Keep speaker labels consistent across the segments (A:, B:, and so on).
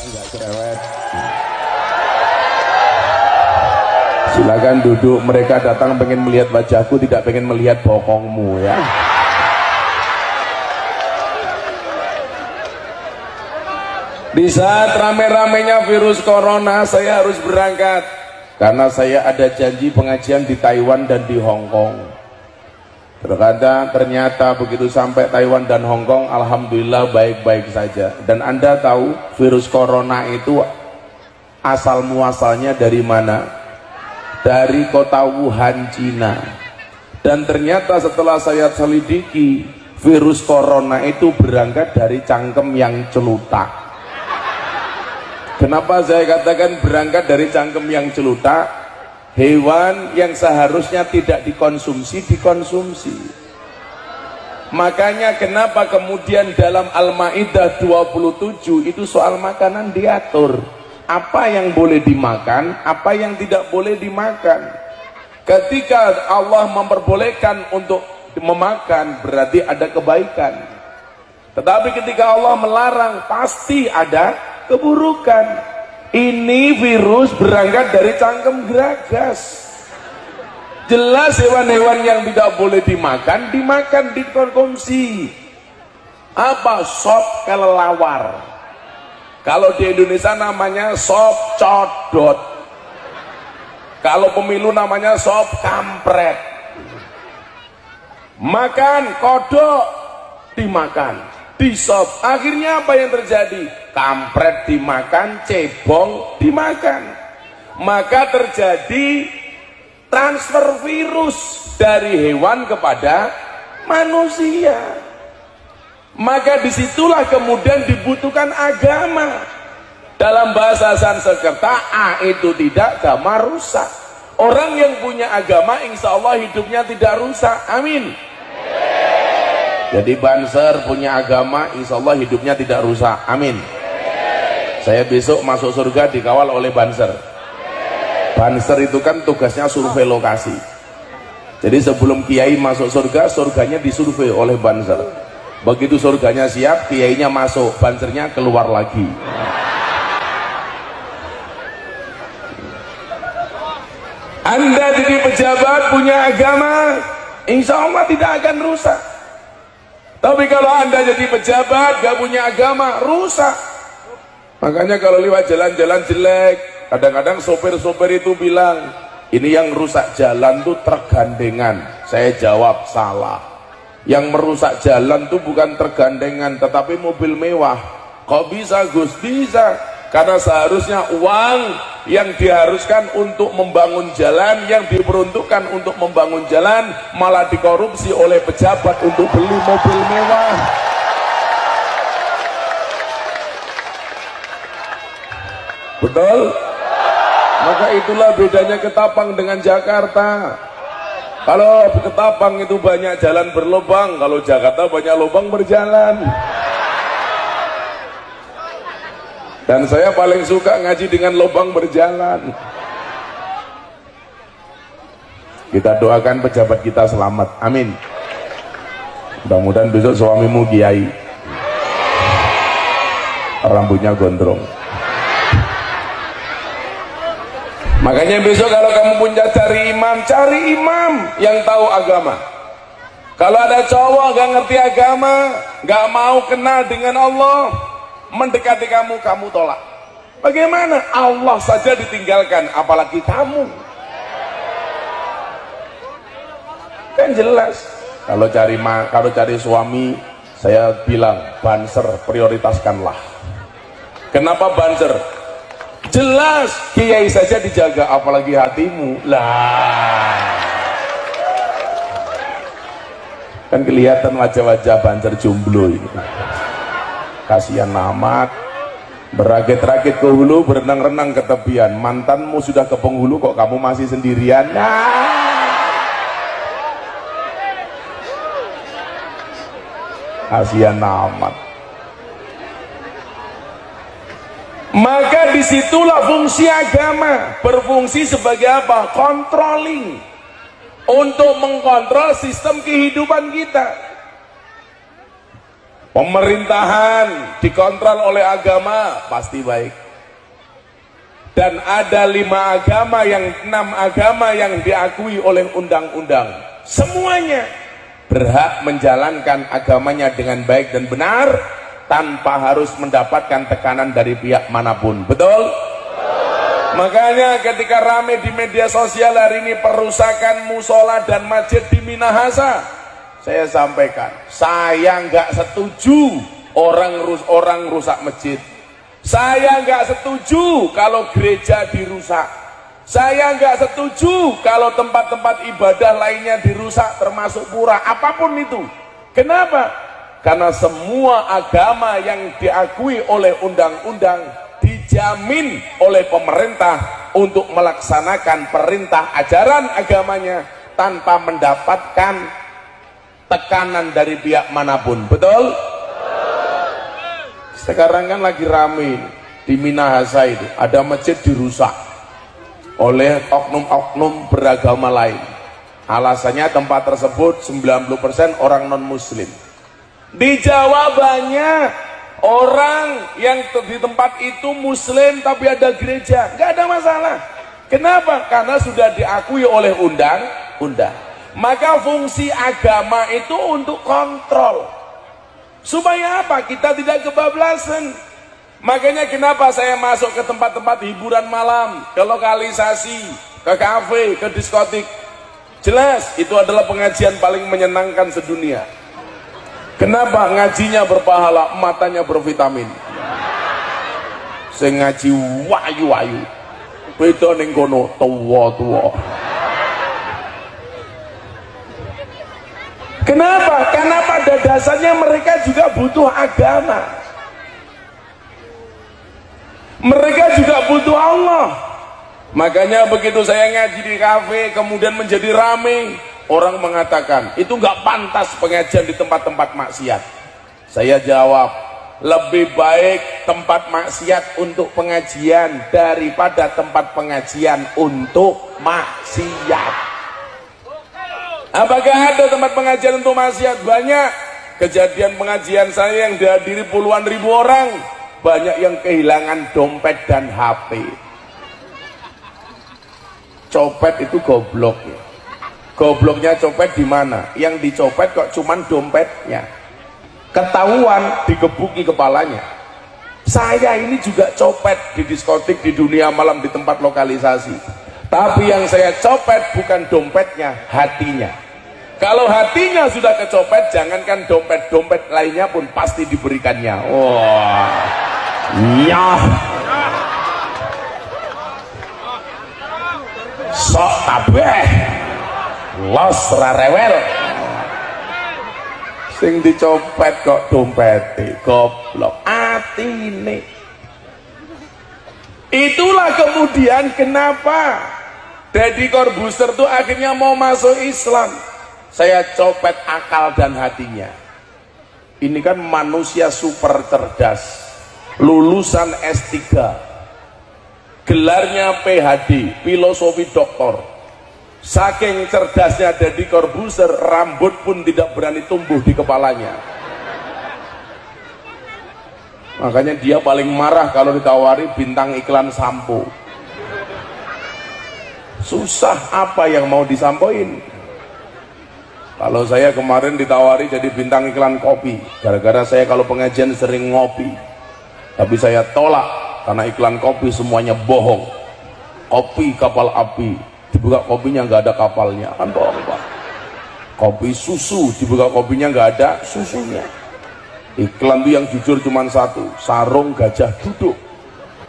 A: Enggak cerewet. Silakan duduk, mereka datang pengen melihat wajahku, tidak pengen melihat bokongmu ya. Di saat rame-ramenya virus corona, saya harus berangkat karena saya ada janji pengajian di Taiwan dan di Hong Kong. Ternyata begitu sampai Taiwan dan Hong Kong, alhamdulillah baik-baik saja. Dan Anda tahu virus corona itu asal muasalnya dari mana? Dari kota Wuhan, Cina. Dan ternyata setelah saya selidiki, virus corona itu berangkat dari cangkem yang celutak. Kenapa saya katakan berangkat dari cangkem yang celutak? Hewan yang seharusnya tidak dikonsumsi, dikonsumsi. Makanya kenapa kemudian dalam Al-Maidah 27 itu soal makanan diatur. Apa yang boleh dimakan, apa yang tidak boleh dimakan. Ketika Allah memperbolehkan untuk memakan, berarti ada kebaikan. Tetapi ketika Allah melarang, pasti ada keburukan. Ini virus berangkat dari cangkem geragas. Jelas hewan-hewan yang tidak boleh dimakan, dimakan, dikonsumsi. Apa? Sop kelelawar. Kalau di Indonesia namanya sop codot. Kalau pemilu namanya sop kampret. Makan kodok, dimakan, disop. Akhirnya apa yang terjadi? Kampret dimakan, cebong dimakan. Maka terjadi transfer virus dari hewan kepada manusia. Maka disitulah kemudian dibutuhkan agama. Dalam bahasa Sanskerta, A itu tidak, agama rusak. Orang yang punya agama insya Allah hidupnya tidak rusak. Amin. Jadi Banser punya agama insya Allah hidupnya tidak rusak. Amin. Saya besok masuk surga dikawal oleh Banser. Banser itu kan tugasnya survei lokasi. Jadi sebelum kiai masuk surga, surganya disurvei oleh Banser. Begitu surganya siap, kiainya masuk, bansernya keluar lagi. Anda jadi pejabat punya agama, insya Allah tidak akan rusak. Tapi kalau Anda jadi pejabat gak punya agama, rusak. Makanya kalau lewat jalan-jalan jelek, kadang-kadang sopir-sopir itu bilang, ini yang rusak jalan tuh tergandengan. Saya jawab salah. Yang merusak jalan tuh bukan tergandengan, tetapi mobil mewah. Kok bisa Gus? Bisa. Karena seharusnya uang yang diharuskan untuk membangun jalan, yang diperuntukkan untuk membangun jalan, malah dikorupsi oleh pejabat untuk beli mobil mewah. Betul? Maka itulah bedanya Ketapang dengan Jakarta. Kalau Ketapang itu banyak jalan berlubang, kalau Jakarta banyak lubang berjalan. Dan saya paling suka ngaji dengan lubang berjalan. Kita doakan pejabat kita selamat, amin. Mudah-mudahan besok suamimu kiai, rambutnya gondrong. Makanya besok kalau kamu punya cari imam yang tahu agama. Kalau ada cowok gak ngerti agama, gak mau kenal dengan Allah, mendekati kamu, kamu tolak. Bagaimana? Allah saja ditinggalkan, apalagi kamu. Kan jelas. Kalau cari suami, saya bilang Banser prioritaskanlah. Kenapa Banser? Jelas kiai saja dijaga, apalagi hatimu lah. Kan kelihatan wajah-wajah Banser jomblo ini. Kasihan amat. Berakit-rakit ke hulu, berenang-renang ke tepian. Mantanmu sudah ke penghulu, kok kamu masih sendirian? Kasihan amat. Maka disitulah fungsi agama, berfungsi sebagai apa? Controlling, untuk mengkontrol sistem kehidupan kita. Pemerintahan dikontrol oleh agama pasti baik. Dan ada 6 agama yang diakui oleh undang-undang. Semuanya berhak menjalankan agamanya dengan baik dan benar tanpa harus mendapatkan tekanan dari pihak manapun. Betul? Makanya ketika rame di media sosial hari ini perusakan musola dan masjid di Minahasa, saya sampaikan, saya nggak setuju orang rusak masjid. Saya nggak setuju kalau gereja dirusak. Saya nggak setuju kalau tempat-tempat ibadah lainnya dirusak, termasuk pura, apapun itu. Kenapa? Karena semua agama yang diakui oleh undang-undang dijamin oleh pemerintah untuk melaksanakan perintah ajaran agamanya tanpa mendapatkan tekanan dari pihak manapun. Betul? Sekarang kan lagi rame di Minahasa itu, ada masjid dirusak oleh oknum-oknum beragama lain. Alasannya tempat tersebut 90% orang non muslim. Di Jawa banyak orang yang di tempat itu muslim tapi ada gereja, nggak ada masalah. Kenapa? Karena sudah diakui oleh undang-undang. Maka fungsi agama itu untuk kontrol. Supaya apa? Kita tidak kebablasan. Makanya kenapa saya masuk ke tempat-tempat hiburan malam, ke lokalisasi, ke kafe, ke diskotik. Jelas itu adalah pengajian paling menyenangkan sedunia. Kenapa? Ngajinya berpahala, matanya bervitamin. Saya ngaji wayu-wayu. Beda ning kono tuwa-tuwa. Kenapa? Karena pada dasarnya mereka juga butuh agama. Mereka juga butuh Allah. Makanya begitu saya ngaji di kafe kemudian menjadi rame, orang mengatakan itu nggak pantas pengajian di tempat-tempat maksiat. Saya jawab, lebih baik tempat maksiat untuk pengajian daripada tempat pengajian untuk maksiat. Apakah ada tempat pengajian untuk maksiat? Banyak. Kejadian pengajian saya yang dihadiri puluhan ribu orang, banyak yang kehilangan dompet dan HP. Copet itu goblok. Gobloknya copet di mana? Yang dicopet kok cuman dompetnya. Ketahuan digebuki kepalanya. Saya ini juga copet di diskotik, di dunia malam, di tempat lokalisasi. Tapi yang saya copet bukan dompetnya, hatinya. Kalau hatinya sudah kecopet, jangankan dompet-dompet lainnya pun pasti diberikannya. Wah, iya. Sok tabeh, los rarewel. Sing dicopet kok dompete, goblok. Atine. Itulah kemudian kenapa Deddy Corbuzier tuh akhirnya mau masuk Islam. Saya copet akal dan hatinya. Ini kan manusia super cerdas, lulusan S3, gelarnya PhD, filosofi doktor. Saking cerdasnya Deddy Corbuzier, rambut pun tidak berani tumbuh di kepalanya. Makanya dia paling marah kalau ditawari bintang iklan sampo. Susah apa yang mau disampaikan. Kalau saya kemarin ditawari jadi bintang iklan kopi, gara-gara saya kalau pengajian sering ngopi, tapi saya tolak karena iklan kopi semuanya bohong. Kopi kapal api, dibuka kopinya nggak ada kapalnya, kan bohong Pak. Kopi susu, dibuka kopinya nggak ada susunya. Iklan itu yang jujur cuma satu, sarung gajah duduk,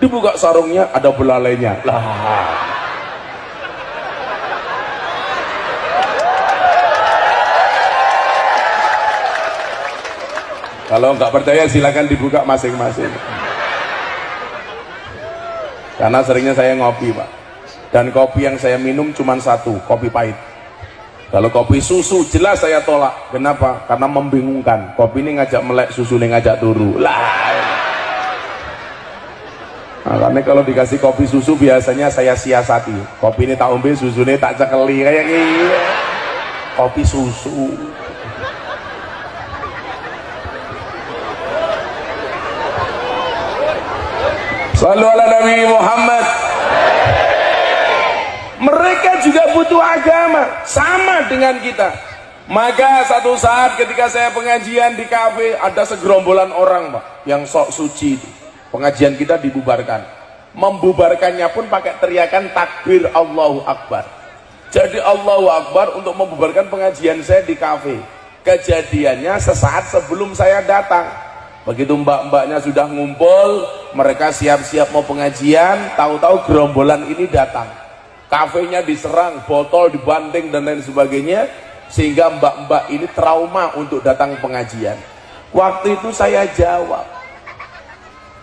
A: dibuka sarungnya ada belalainya lah. Kalau nggak percaya silakan dibuka masing-masing. Karena seringnya saya ngopi Pak, dan kopi yang saya minum cuma satu, kopi pahit. Kalau kopi susu jelas saya tolak. Kenapa? Karena membingungkan. Kopi ini ngajak melek, susu ini ngajak turu lah. Makanya kalau dikasih kopi susu biasanya saya siasati. Kopi ini tak ombe, susu ini tak cekeli kayak gini. Kopi susu. Shallu ala Nabi Muhammad. Mereka juga butuh agama sama dengan kita. Maka satu saat ketika saya pengajian di kafe, ada segerombolan orang Pak yang sok suci. Pengajian kita dibubarkan. Membubarkannya pun pakai teriakan takbir Allahu Akbar. Jadi Allahu Akbar untuk membubarkan pengajian saya di kafe. Kejadiannya sesaat sebelum saya datang. Begitu mbak-mbaknya sudah ngumpul, mereka siap-siap mau pengajian, tahu-tahu gerombolan ini datang. Kafenya diserang, botol dibanting dan lain sebagainya, sehingga mbak-mbak ini trauma untuk datang pengajian. Waktu itu saya jawab,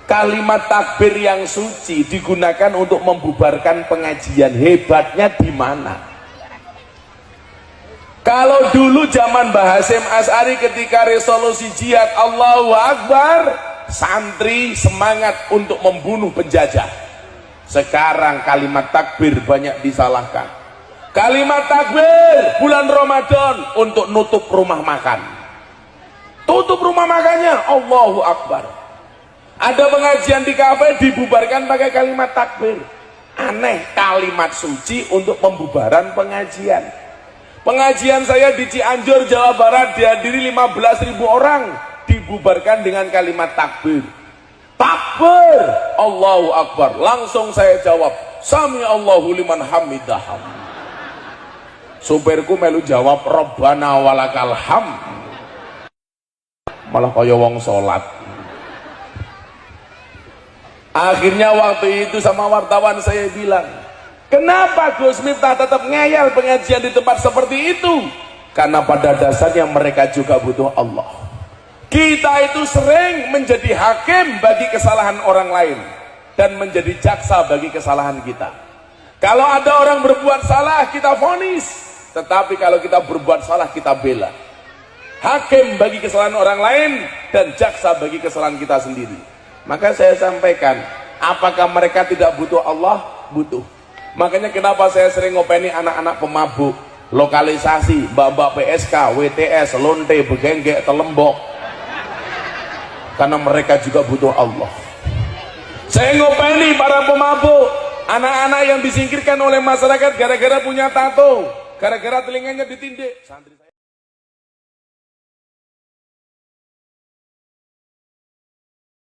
A: kalimat takbir yang suci digunakan untuk membubarkan pengajian. Hebatnya di mana? Kalau dulu zaman Mbah Hasyim Asy'ari ketika resolusi jihad Allahu Akbar, santri semangat untuk membunuh penjajah. Sekarang kalimat takbir banyak disalahkan. Kalimat takbir bulan Ramadan untuk nutup rumah makan. Tutup rumah makannya Allahu Akbar. Ada pengajian di kafe dibubarkan pakai kalimat takbir. Aneh, kalimat suci untuk pembubaran pengajian. Pengajian saya di Cianjur, Jawa Barat dihadiri 15.000 orang, dibubarkan dengan kalimat takbir. Takbir Allahu Akbar. Langsung saya jawab, Sami Allahu liman hamidah. Supirku melu jawab, Rabbana walakal hamd. Malah kaya wong salat. Akhirnya waktu itu sama wartawan saya bilang, kenapa Gus Miftah tetap ngeyel pengajian di tempat seperti itu? Karena pada dasarnya mereka juga butuh Allah. Kita itu sering menjadi hakim bagi kesalahan orang lain dan menjadi jaksa bagi kesalahan kita. Kalau ada orang berbuat salah, kita vonis. Tetapi kalau kita berbuat salah, kita bela. Hakim bagi kesalahan orang lain dan jaksa bagi kesalahan kita sendiri. Maka saya sampaikan, apakah mereka tidak butuh Allah? Butuh. Makanya kenapa saya sering ngopeni anak-anak pemabuk, lokalisasi, mbak-mbak PSK, WTS, lonte, begenggek, telembok. Karena mereka juga butuh Allah. Saya ngopeni para pemabuk, anak-anak yang disingkirkan oleh masyarakat gara-gara punya tato, gara-gara telinganya ditindik. Santri saya